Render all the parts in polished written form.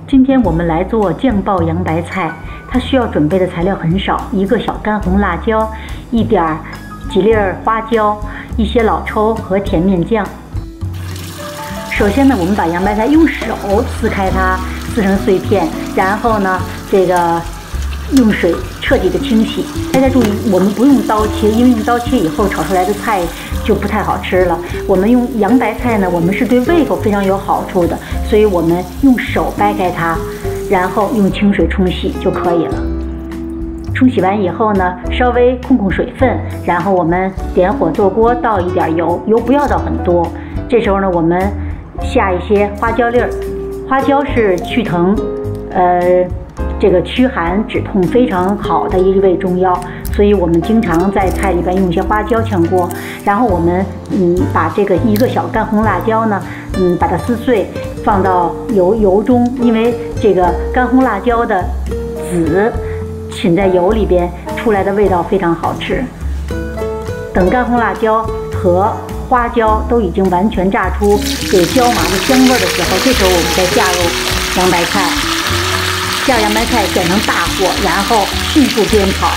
今天我们来做酱爆洋白菜，它需要准备的材料很少，一个小干红辣椒，几粒花椒，一些老抽和甜面酱。首先呢，我们把洋白菜用手撕开它，撕成碎片，然后呢，用水彻底的清洗。大家注意，我们不用刀切，因为用刀切以后炒出来的菜就不太好吃了。我们用洋白菜呢，我们是对胃口非常有好处的，所以我们用手掰开它，然后用清水冲洗就可以了。冲洗完以后呢，稍微控水分，然后我们点火做锅，倒一点油，油不要倒很多。这时候呢，我们下一些花椒粒儿，花椒是去疼，驱寒止痛非常好的一味中药，所以我们经常在菜里边用一些花椒炝锅。然后我们把一个小干红辣椒呢，把它撕碎，放到油中，因为这个干红辣椒的籽浸在油里边出来的味道非常好吃。等干红辣椒和花椒都已经完全炸出这个椒麻的香味的时候，这时候我们再下入洋白菜。下洋白菜转成大火，然后迅速煸炒。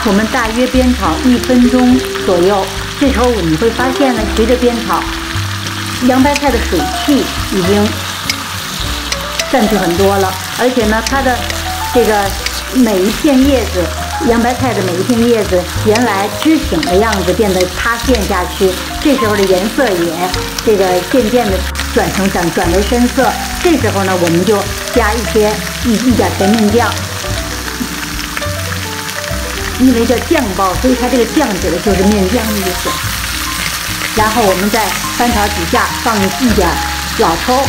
我们大约煸炒1分钟左右。这时候你会发现呢，随着煸炒，洋白菜的水汽已经散去很多了，而且呢，它的每一片叶子，洋白菜的每一片叶子，原来枝挺的样子变得塌陷下去。这时候的颜色也渐渐的转为深色。这时候呢，我们就加一点甜面酱，因为叫酱爆，所以它这个酱指的就是面酱的意思。然后我们在翻炒几下，放一点老抽。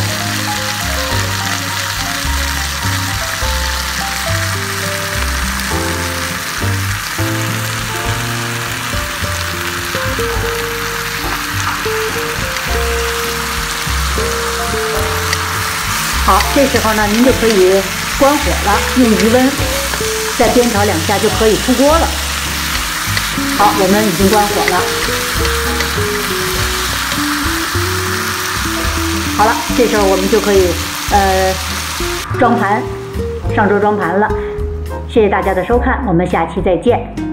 好，这时候呢，您就可以关火了，用余温再煸炒2下就可以出锅了。好，我们已经关火了。好了，这时候我们就可以装盘，上桌装盘了。谢谢大家的收看，我们下期再见。